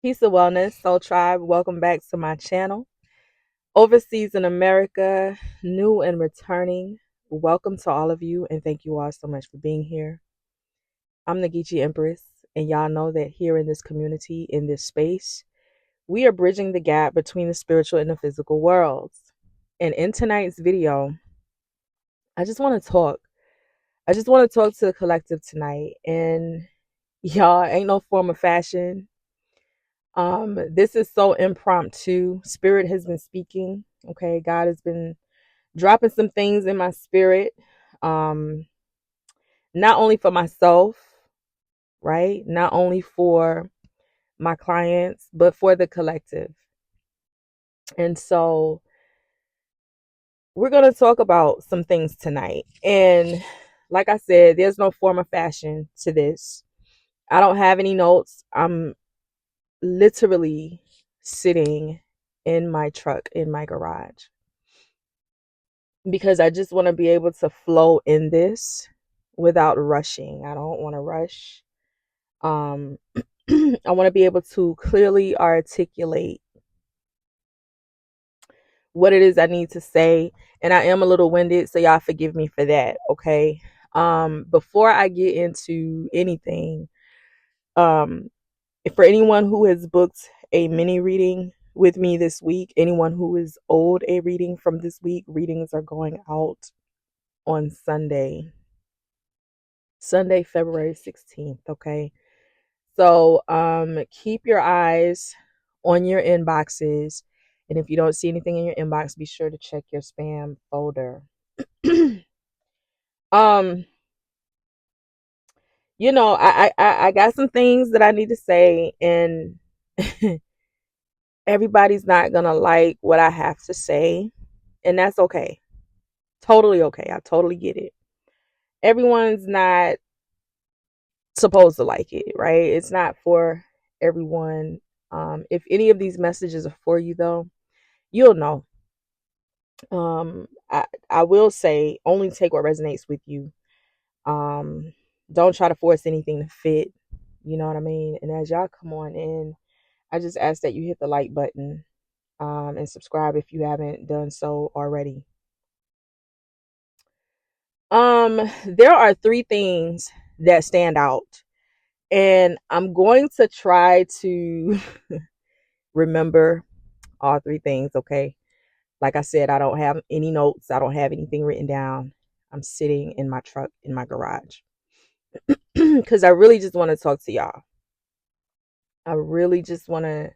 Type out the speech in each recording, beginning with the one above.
Peace and wellness, Soul Tribe. Welcome back to my channel. Overseas in America, new and returning. Welcome to all of you, and thank you all so much for being here. I'm the Geechee and y'all know that here in this community, in this space, we are bridging the gap between the spiritual and the physical worlds. And in tonight's video, I just want to talk. I just want to talk to the collective tonight. And y'all, ain't no form of fashion. This is so impromptu. Spirit has been speaking. Okay, God has been dropping some things in my spirit. Um, not only for myself, right? Not only for my clients, but for the collective. And so we're gonna talk about some things tonight. And like I said, there's no form of fashion to this. I don't have any notes. I'm literally sitting in my truck in my garage because I just want to be able to flow in this without rushing. I don't want to rush. Um, I want to be able to clearly articulate what it is I need to say. And I am a little winded, so y'all forgive me for that, okay? Before I get into anything, um, for anyone who has booked a mini reading with me this week, anyone who is owed a reading from this week, readings are going out on Sunday, February 16th, okay? So, keep your eyes on your inboxes, and if you don't see anything in your inbox, be sure to check your spam folder. um, I got some things that I need to say, and everybody's not gonna like what I have to say, and that's okay. Totally okay. I totally get it. Everyone's not supposed to like it, right? It's not for everyone. If any of these messages are for you, though, you'll know. I will say only take what resonates with you. Um, don't try to force anything to fit. You know what I mean? And as y'all come on in, I just ask that you hit the like button and subscribe if you haven't done so already. There are three things that stand out, and I'm going to try to remember all three things, okay? Like I said, I don't have any notes, I don't have anything written down. I'm sitting in my truck in my garage because I really just want to talk to y'all. I really just want to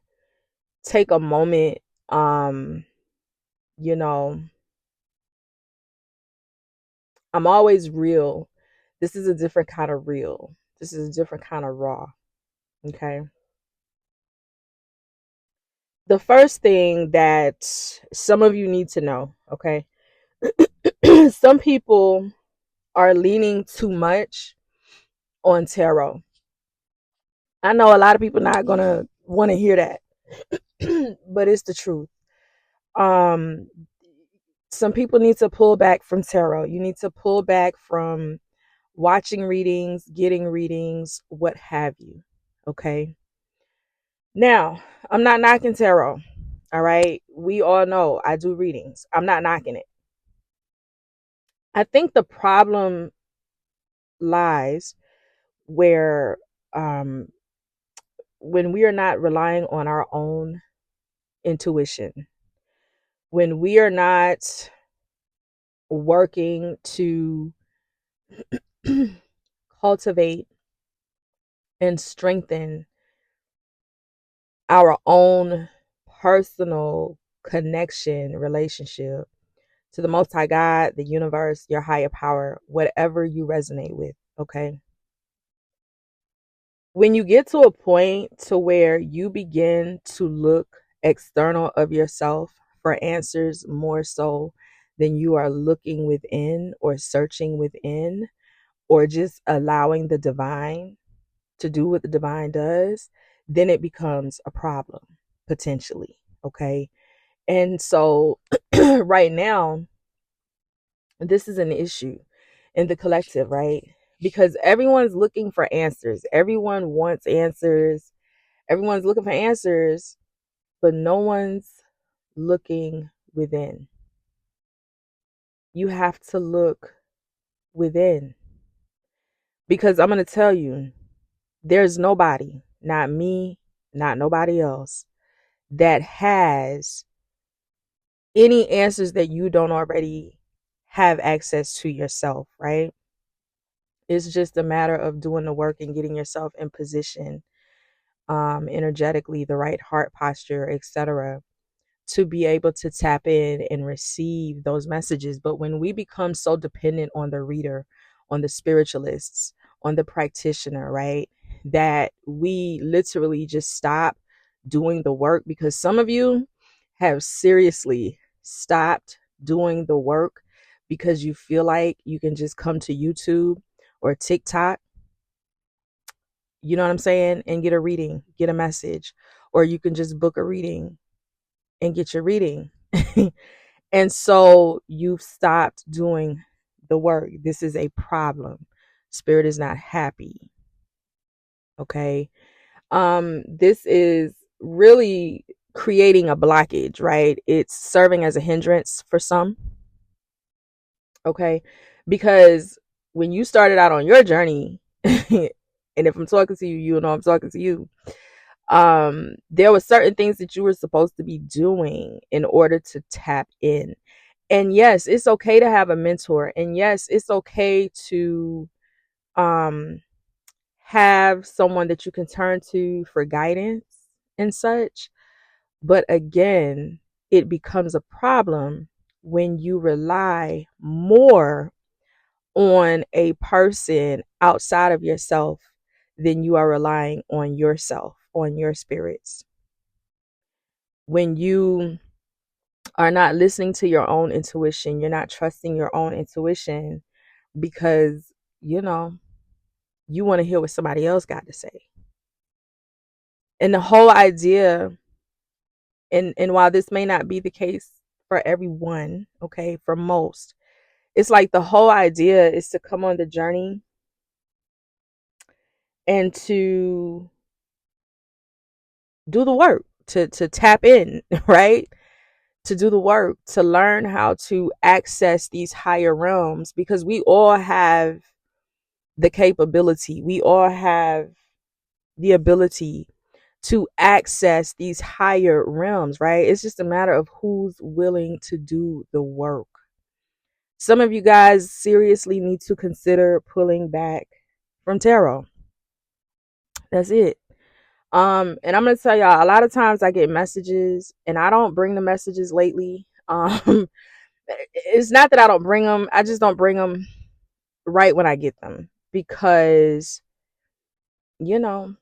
take a moment. Um, you know, I'm always real. This is a different kind of real. This is a different kind of raw. Okay. The first thing that some of you need to know, okay? Some people are leaning too much on tarot. I know a lot of people not gonna want to hear that, but it's the truth. Um, some people need to pull back from tarot. You need to pull back from watching readings, getting readings, what have you. Okay. Now, I'm not knocking tarot. All right. We all know I do readings. I'm not knocking it. I think the problem lies where um, when we are not relying on our own intuition, when we are not working to cultivate and strengthen our own personal connection, relationship to the Most High God, the universe, your higher power, whatever you resonate with, okay? When you get to a point to where you begin to look external of yourself for answers more so than you are looking within or searching within or just allowing the divine to do what the divine does, then it becomes a problem potentially, okay? And so right now, this is an issue in the collective, right? Because everyone's looking for answers. Everyone wants answers. Everyone's looking for answers, but no one's looking within. You have to look within, because I'm going to tell you, there's nobody, not me, not nobody else, that has any answers that you don't already have access to yourself, right? It's just a matter of doing the work and getting yourself in position, energetically, the right heart posture, etc., to be able to tap in and receive those messages. But when we become so dependent on the reader, on the spiritualists, on the practitioner, right, that we literally just stop doing the work, because some of you have seriously stopped doing the work because you feel like you can just come to YouTube or TikTok, you know what I'm saying, and get a reading, get a message, or you can just book a reading and get your reading. And so you've stopped doing the work. This is a problem. Spirit is not happy. Okay. This is really creating a blockage, right? It's serving as a hindrance for some. Okay. Because when you started out on your journey, and if I'm talking to you, you know I'm talking to you. There were certain things that you were supposed to be doing in order to tap in. And yes, it's okay to have a mentor, and yes, it's okay to um have someone that you can turn to for guidance and such. But again, it becomes a problem when you rely more on a person outside of yourself than you are relying on yourself, on your spirits. When you are not listening to your own intuition, you're not trusting your own intuition because, you know, you want to hear what somebody else got to say. And the whole idea, and while this may not be the case for everyone, okay, for most, it's like the whole idea is to come on the journey and to do the work, to tap in, right? To do the work, to learn how to access these higher realms, because we all have the capability, we all have the ability to access these higher realms, right? It's just a matter of who's willing to do the work. Some of you guys seriously need to consider pulling back from tarot. That's it. And I'm gonna tell y'all, a lot of times I get messages and I don't bring the messages lately. It's not that I don't bring them, I just don't bring them right when I get them, because, you know,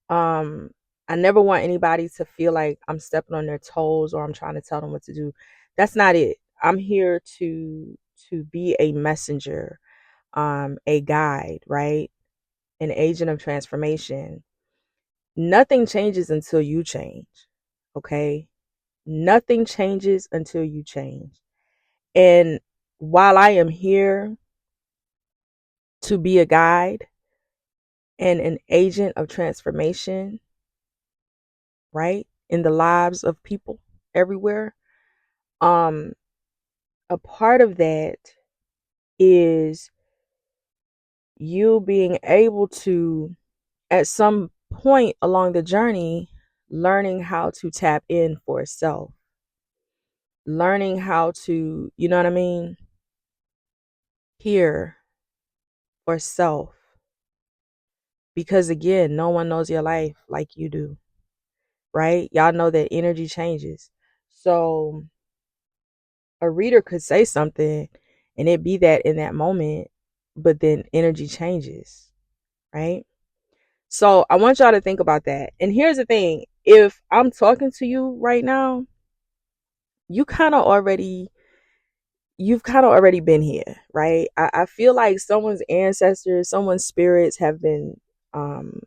um I never want anybody to feel like I'm stepping on their toes or I'm trying to tell them what to do. That's not it. I'm here to be a messenger, a guide, right? An agent of transformation. Nothing changes until you change. Okay? Nothing changes until you change. And while I am here to be a guide and an agent of transformation, right, in the lives of people everywhere, um a part of that is you being able to, at some point along the journey, learning how to tap in for self, learning how to, you know what I mean, hear for self. Because again, no one knows your life like you do, right? Y'all know that energy changes. So a reader could say something and it be that in that moment, but then energy changes, right? So I want y'all to think about that. And here's the thing, if I'm talking to you right now, you kind of already you've kind of already been here, right? I feel like someone's ancestors, someone's spirits have been um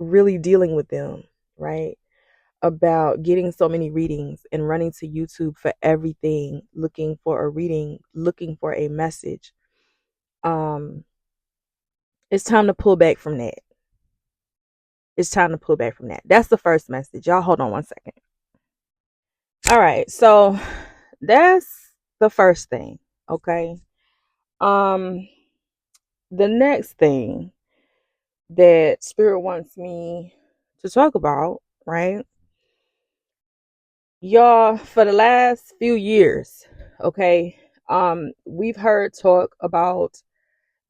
really dealing with them, right? About getting so many readings and running to YouTube for everything, looking for a reading, looking for a message. Um, it's time to pull back from that. it's time to pull back from that. That's the first message. Y'all hold on one second. All right, so that's the first thing. Okay. Um, the next thing that Spirit wants me to talk about, right? Y'all, for the last few years, okay, we've heard talk about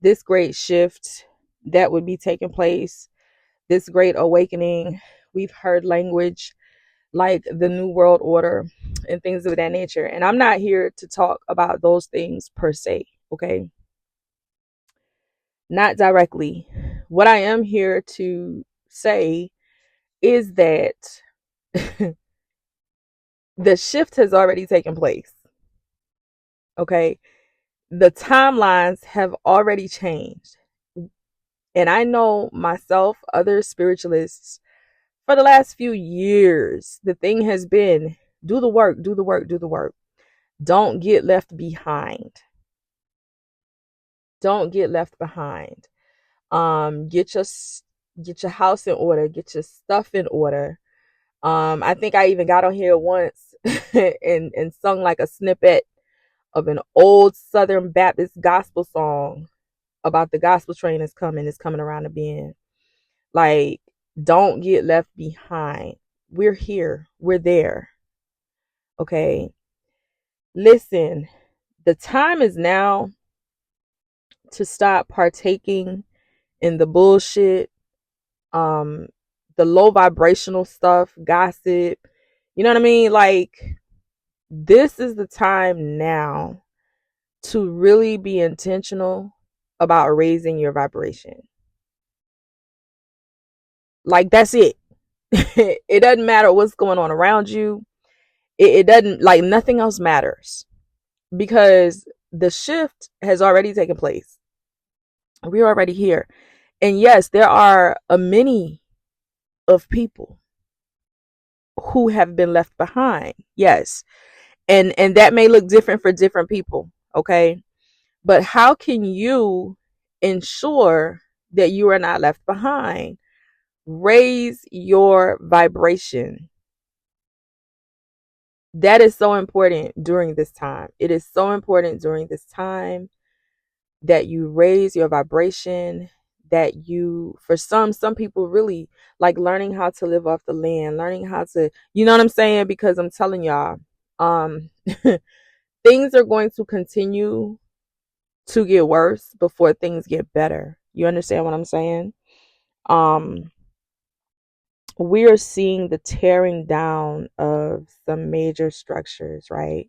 this great shift that would be taking place, this great awakening. We've heard language like the New World Order and things of that nature. And I'm not here to talk about those things per se, okay? Not directly. What I am here to say is that the shift has already taken place, okay? The timelines have already changed. And I know myself, other spiritualists, for the last few years, the thing has been do the work, do the work, do the work. Don't get left behind. Don't get left behind. Get your house in order, get your stuff in order. I think I even got on here once and sung like a snippet of an old Southern Baptist gospel song about the gospel train is coming, it's coming around the bend. Like, don't get left behind. We're here. We're there. Okay. Listen, the time is now to stop partaking in the bullshit, the low vibrational stuff, gossip. You know what I mean? Like, this is the time now to really be intentional about raising your vibration. Like, that's it. It doesn't matter what's going on around you. It doesn't, like, nothing else matters because the shift has already taken place. We're already here. And yes, there are a many of people who have been left behind. Yes. And that may look different for different people, okay? But how can you ensure that you are not left behind? Raise your vibration. That is so important during this time. It is so important during this time that you raise your vibration, that you, for some people really like learning how to live off the land, learning how to, you know what I'm saying? Because I'm telling y'all, um, things are going to continue to get worse before things get better. You understand what I'm saying? Um, we are seeing the tearing down of some major structures, right?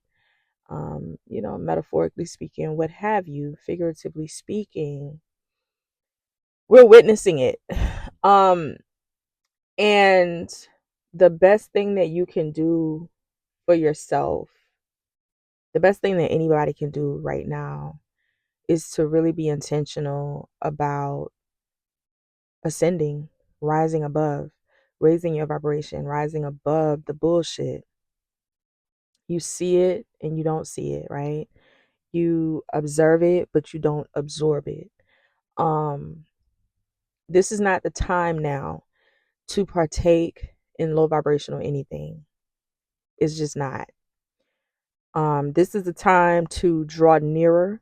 Metaphorically speaking, what have you, figuratively speaking, we're witnessing it. Um, and the best thing that you can do for yourself, the best thing that anybody can do right now is to really be intentional about ascending, rising above, raising your vibration, rising above the bullshit. You see it and you don't see it, right? You observe it, but you don't absorb it. This is not the time now to partake in low vibrational anything. It's just not. This is the time to draw nearer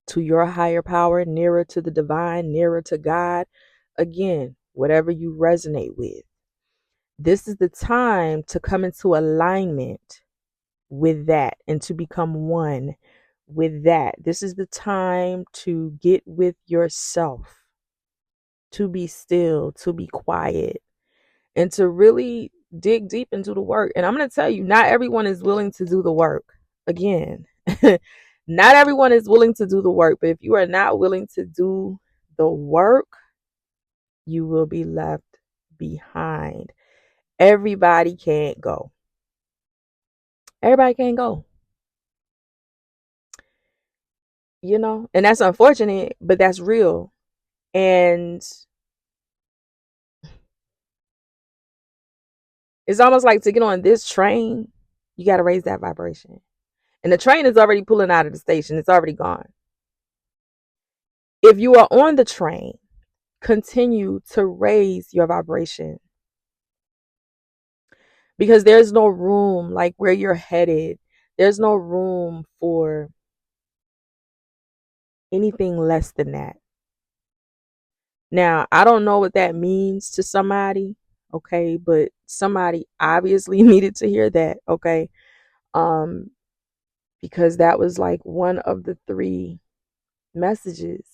to your higher power, nearer to the divine, nearer to God. Again, whatever you resonate with. This is the time to come into alignment with that and to become one with that. This is the time to get with yourself, to be still, to be quiet, and to really dig deep into the work. And I'm going to tell you, not everyone is willing to do the work. Again, not everyone is willing to do the work, but if you are not willing to do the work, you will be left behind. Everybody can't go. Everybody can't go. And that's unfortunate, but that's real. And it's almost like to get on this train, you got to raise that vibration. And the train is already pulling out of the station. It's already gone. If you are on the train, continue to raise your vibration, because there's no room, like where you're headed, there's no room for anything less than that. Now, I don't know what that means to somebody, okay, but somebody obviously needed to hear that, okay? Um, because that was like one of the three messages.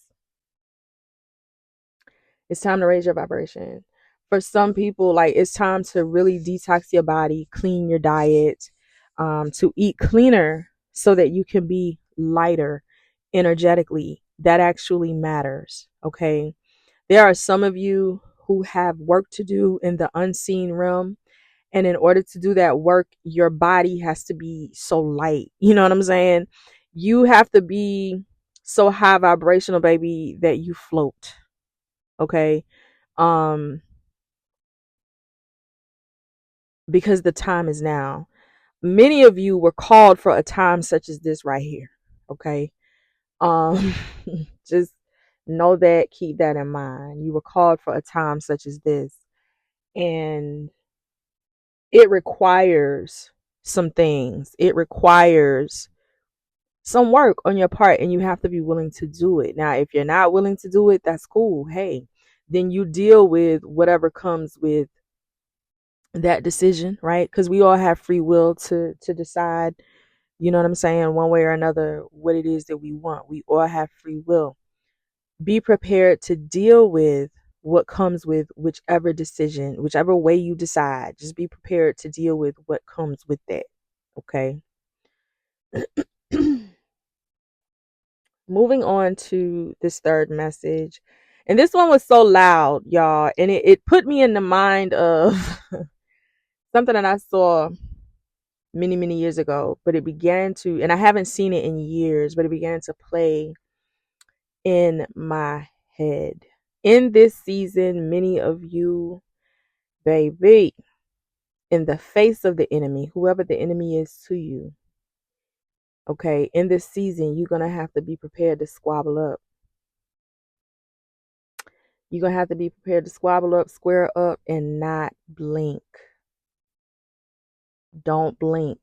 It's time to raise your vibration. For some people, like, it's time to really detox your body, clean your diet, to eat cleaner so that you can be lighter energetically. That actually matters, okay? There are some of you who have work to do in the unseen realm. And in order to do that work, your body has to be so light. You know what I'm saying? You have to be so high vibrational, baby, that you float. Okay. Um, because the time is now. Many of you were called for a time such as this right here. Okay. Um, just know that, keep that in mind. You were called for a time such as this. And it requires some things. It requires some work on your part, and you have to be willing to do it. Now, if you're not willing to do it, that's cool. Hey, then you deal with whatever comes with that decision, right? Because we all have free will to decide, you know what I'm saying, one way or another, what it is that we want. We all have free will. Be prepared to deal with what comes with whichever decision, whichever way you decide. Just be prepared to deal with what comes with that. Okay. Moving on to this third message. And this one was so loud, y'all. And it put me in the mind of something that I saw many, many years ago. But it began to, and I haven't seen it in years, but it began to play in my head. In this season, many of you, baby, in the face of the enemy, whoever the enemy is to you, okay, in this season, you're going to have to be prepared to squabble up. You're going to have to be prepared to squabble up, square up, and not blink. Don't blink.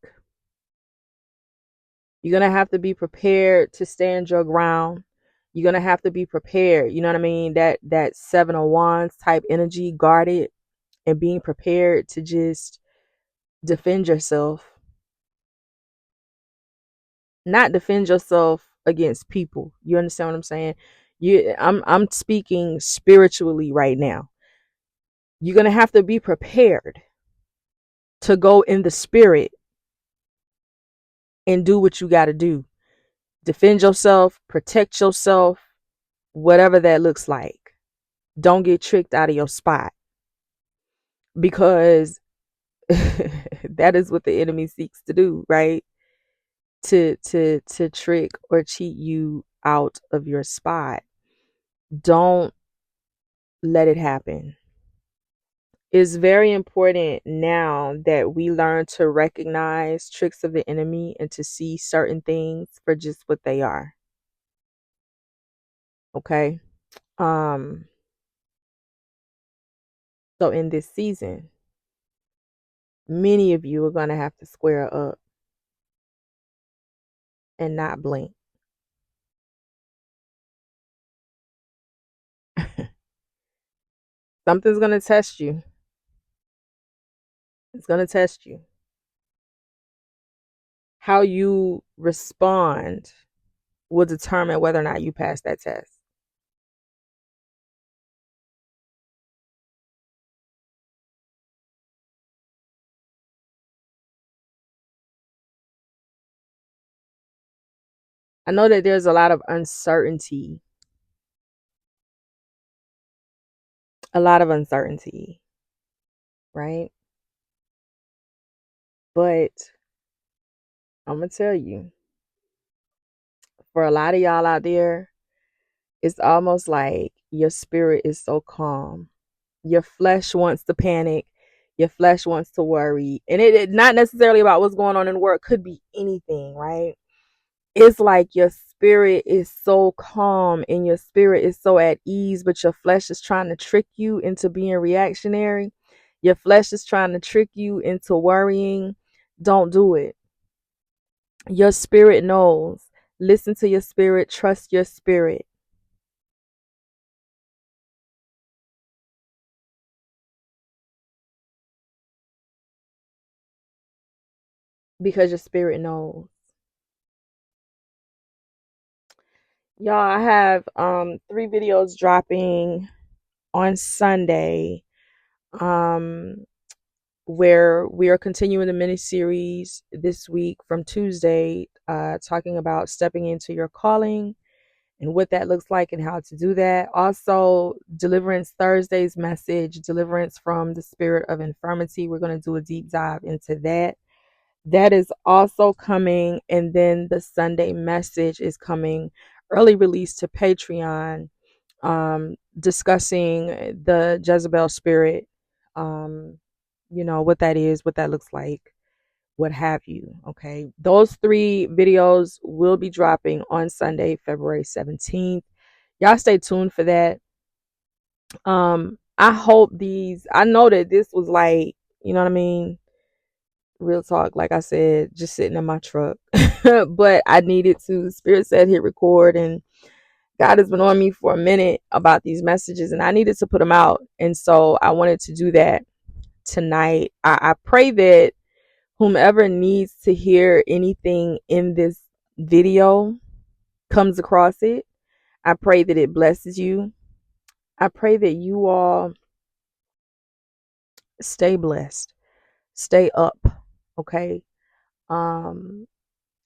You're going to have to be prepared to stand your ground. You're going to have to be prepared. You know what I mean? That 7 of Wands type energy, guarded and being prepared to just defend yourself. Not defend yourself against people. You understand what I'm saying? I'm speaking spiritually right now. You're going to have to be prepared to go in the spirit and do what you got to do. Defend yourself, protect yourself, whatever that looks like. Don't get tricked out of your spot, because that is what the enemy seeks to do, right? To trick or cheat you out of your spot. Don't let it happen. It's very important now that we learn to recognize tricks of the enemy and to see certain things for just what they are. Okay? So in this season, many of you are going to have to square up and not blink. Something's going to test you. It's going to test you. How you respond will determine whether or not you pass that test. I know that there's a lot of uncertainty. A lot of uncertainty, right? But I'm going to tell you, for a lot of y'all out there, it's almost like your spirit is so calm. Your flesh wants to panic. Your flesh wants to worry. And it not necessarily about what's going on in the world. Could be anything, right? it's like your spirit is so calm and your spirit is so at ease, but your flesh is trying to trick you into being reactionary. Your flesh is trying to trick you into worrying. Don't do it. Your spirit knows. Listen to your spirit, trust your spirit, because your spirit knows. Y'all, I have 3 videos dropping on Sunday. Um where we are continuing the mini series this week from Tuesday, talking about stepping into your calling and what that looks like and how to do that. Also, Deliverance Thursday's message, deliverance from the spirit of infirmity. We're going to do a deep dive into that. That is also coming. And then the Sunday message is coming, early release to Patreon, discussing the Jezebel spirit, what that is, what that looks like, what have you. Okay. Those 3 videos will be dropping on Sunday, February 17th. Y'all stay tuned for that. I hope I know that this was like, you know what I mean? Real talk, like I said, just sitting in my truck. But I needed to. Spirit said hit record, and God has been on me for a minute about these messages, and I needed to put them out. And so I wanted to do that tonight. I pray that whomever needs to hear anything in this video comes across it. I pray that it blesses you. I pray that you all stay blessed, stay up, okay? Um,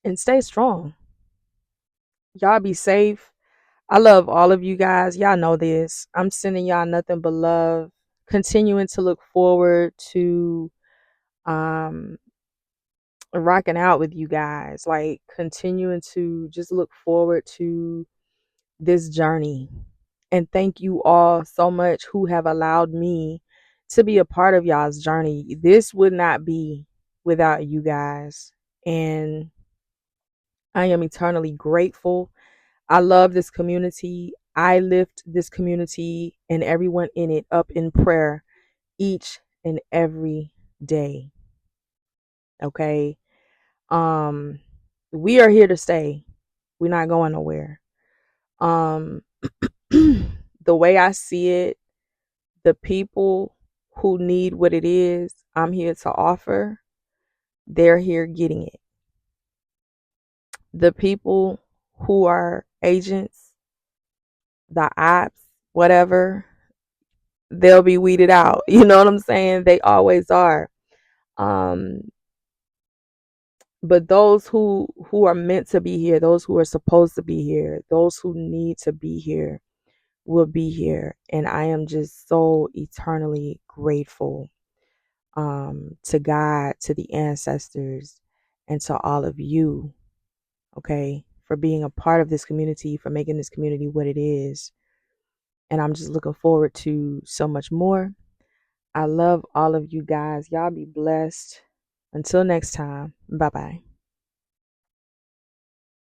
and stay strong. Y'all be safe. I love all of you guys. Y'all know this. I'm sending y'all nothing but love. Continuing to look forward to um rocking out with you guys. Like continuing to just look forward to this journey. And thank you all so much who have allowed me to be a part of y'all's journey. This would not be without you guys. And I am eternally grateful. I love this community. I lift this community and everyone in it up in prayer each and every day. Okay. Um, we are here to stay. We're not going nowhere. Um, the way I see it, the people who need what it is I'm here to offer, they're here getting it. The people who are agents, the ops, whatever, they'll be weeded out. You know what I'm saying? They always are. Um, but those who are meant to be here, those who are supposed to be here, those who need to be here will be here. And I am just so eternally grateful to God, to the ancestors, and to all of you, okay, for being a part of this community, for making this community what it is. And I'm just looking forward to so much more. I love all of you guys. Y'all be blessed. Until next time, bye bye.